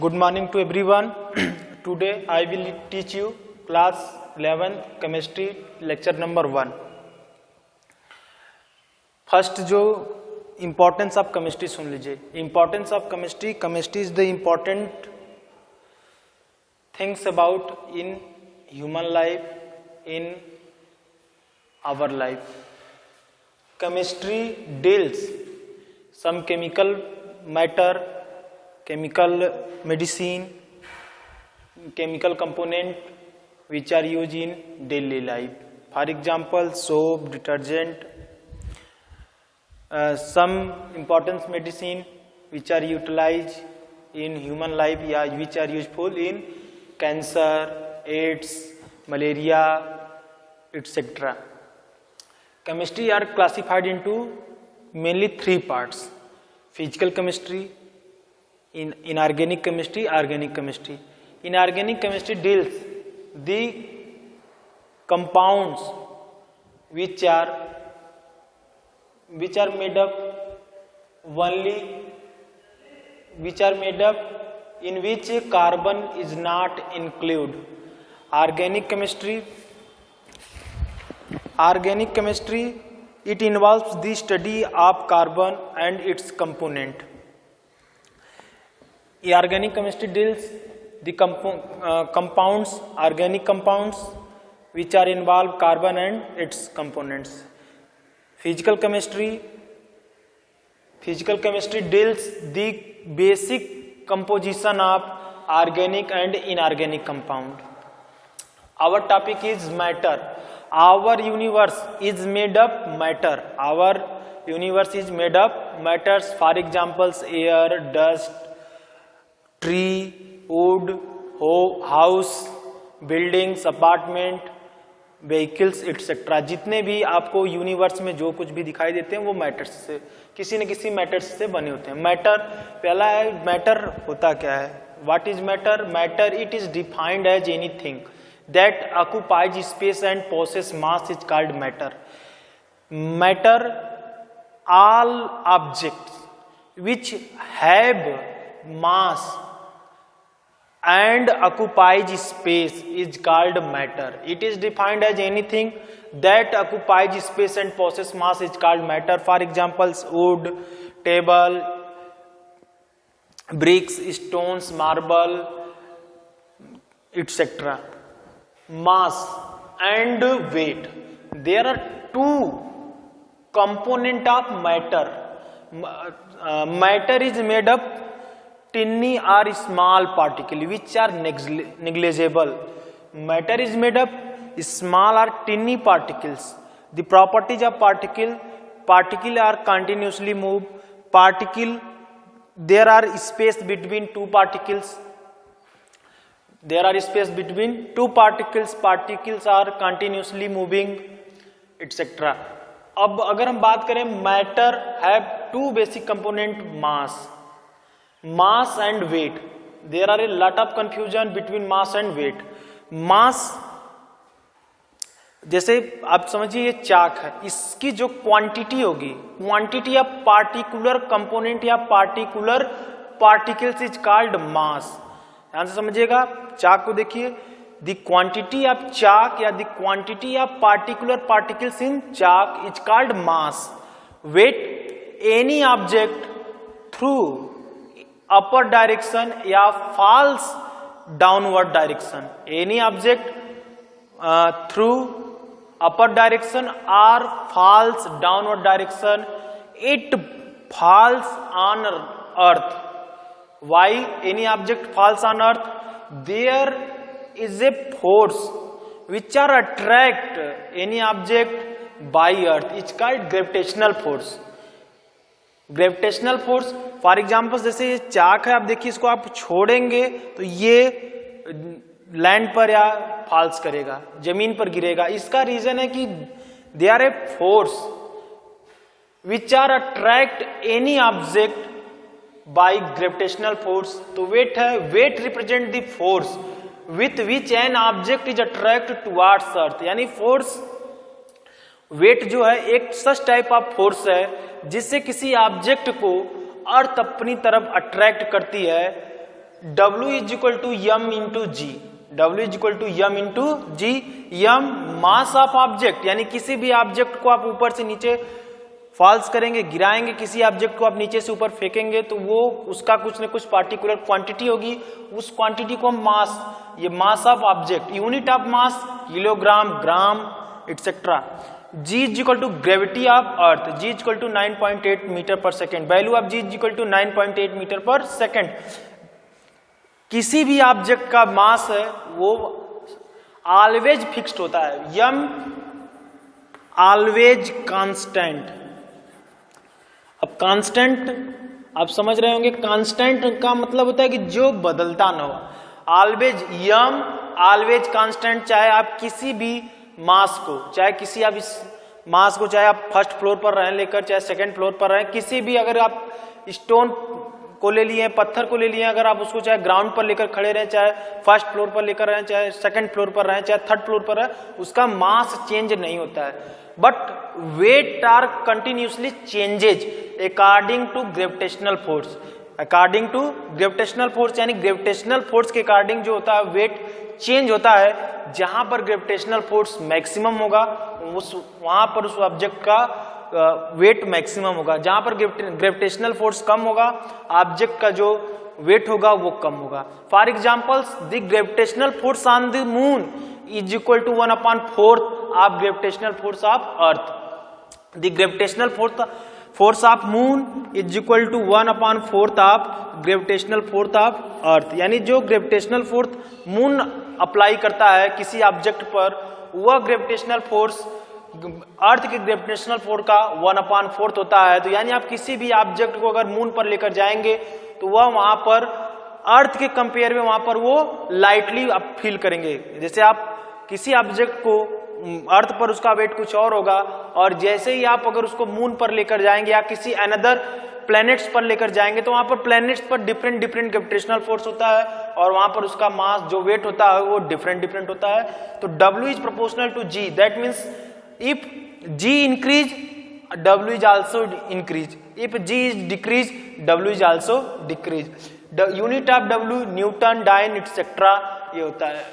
Good morning to everyone. Today I will teach you class 11 chemistry lecture number 1. First जो importance of chemistry सुन लीजिए. Importance of chemistry. Chemistry is the important things about in human life, in our life. Chemistry deals some chemical matter, chemical medicine, chemical component which are used in daily life. For example, soap, detergent, some important medicine which are utilized in human life, which are useful in cancer, AIDS, malaria, etc. Chemistry are classified into mainly 3 parts: physical chemistry, inorganic chemistry, organic chemistry. Inorganic chemistry deals the compounds which are made up in which carbon is not included. Organic chemistry, it involves the study of carbon and its component. Organic chemistry deals the compounds, organic compounds which are involved carbon and its components. Physical chemistry deals the basic composition of organic and inorganic compound. Our topic is matter. Our universe is made up matter. Matters, for example, air, dust, tree, wood, house, buildings, apartment, vehicles, etc. जितने भी आपको universe में जो कुछ भी दिखाई देते हैं वो मैटर्स से, किसी न किसी मैटर्स से बने होते हैं. मैटर, पहला है मैटर होता क्या है. What is matter? Matter it is defined as anything that occupies space and possesses mass is called matter. Matter, all objects which have mass and occupies space is called matter. It is defined as anything that occupies space and possesses mass is called matter. For example, wood, table, bricks, stones, marble, etc. Mass and weight. There are 2 components of matter. Matter is made up tiny or small particles which are negligible. Matter is made up small or tiny particles. The properties of particle are continuously move. There are space between 2 particles. Particles are continuously moving, etc. अब अगर हम बात करें, matter have 2 basic component, mass and weight. There are a lot of confusion between mass and weight. Mass, जैसे आप समझिए ये चाक है, इसकी जो क्वांटिटी होगी, क्वांटिटी ऑफ पार्टिकुलर कंपोनेंट या पार्टिकुलर पार्टिकल्स इज कॉल्ड मास. ध्यान से समझिएगा, चाक को देखिए. द क्वांटिटी ऑफ चाक या the quantity of particular particles in chalk is called mass. Weight, any object through upper direction या falls downward direction. Any object through upper direction और falls downward direction, it falls on earth. Why any object falls on earth? There is a force which are attract any object by earth. It's called gravitational force. Gravitational force, for example, जैसे ये चाक है, आप देखिए इसको आप छोड़ेंगे तो ये लैंड पर या फॉल्स करेगा, जमीन पर गिरेगा. इसका रीजन है कि they are a force which are attract any object by gravitational force. तो वेट है, weight represent the force with which an object is attracted towards earth. यानी फोर्स, वेट जो है एक सच टाइप ऑफ फोर्स है जिससे किसी object को अर्थ अपनी तरफ अट्रैक्ट करती है W is equal to m into g, W is equal to m into g. m mass of object, यानी किसी भी ऑब्जेक्ट को आप ऊपर से नीचे फॉल्स करेंगे, गिराएंगे, किसी ऑब्जेक्ट को आप नीचे से ऊपर फेंकेंगे तो वो उसका कुछ न कुछ पार्टिकुलर क्वांटिटी होगी, उस क्वांटिटी को मास, ये mass of object, unit of mass kilogram, gram etcetera. G is equal to gravity of earth, G is equal to 9.8 metre per second, value of G is equal to 9.8 metre per second. किसी भी object का मास है वो always fixed होता है, m always constant. अब constant आप समझ रहे होंगे, कांस्टेंट का मतलब होता है कि जो बदलता ना हो। ऑलवेज m ऑलवेज कांस्टेंट, चाहे आप किसी भी मास को, चाहे किसी आप इस मास को, चाहे आप फर्स्ट फ्लोर पर रहें लेकर, चाहे सेकंड फ्लोर पर रहें, किसी भी, अगर आप स्टोन को ले लिए, पत्थर को ले लिए, अगर आप उसको चाहे ग्राउंड पर लेकर खड़े रहें, चाहे फर्स्ट फ्लोर पर लेकर रहें, चाहे सेकंड फ्लोर पर रहें, चाहे थर्ड फ्लोर पर रहें, उसका मास चेंज नहीं होता है, but weight are continuously changes according to gravitational force. According to gravitational force, यानी ग्रेविटेशनल फोर्स के अकॉर्डिंग जो होता है वेट चेंज होता है। जहां पर ग्रेविटेशनल फोर्स मैक्सिमम होगा वहां पर उस ऑब्जेक्ट का वेट मैक्सिमम होगा, जहां पर ग्रेविटेशनल फोर्स कम होगा ऑब्जेक्ट का जो वेट होगा वो कम होगा। For examples, the gravitational force on the moon is equal to 1/4 of gravitational force of earth. The gravitational force of moon is equal to 1/4 of gravitational force of earth, यानी जो gravitational force moon apply करता है किसी object पर, वह gravitational force अर्थ के gravitational force का 1/4 होता है। तो यानी आप किसी भी ऑब्जेक्ट को अगर मून पर लेकर जाएंगे तो वह वहां पर अर्थ के कंपेयर में वहां पर वो लाइटली आप फील करेंगे। जैसे आप किसी ऑब्जेक्ट को अर्थ पर उसका वेट कुछ और होगा, और जैसे ही आप अगर उसको मून पर लेकर जाएंगे या किसी अनदर प्लैनेट्स पर लेकर जाएंगे तो वहां पर प्लैनेट्स पर डिफरेंट ग्रेविटेशनल फोर्स होता है, और वहां पर उसका मास जो वेट होता है वो डिफरेंट होता है। तो W is proportional to G, that means if G increase W is also increase, if G is decrease W is also decrease. Unit of W newton, dyne etcetera ये होता है।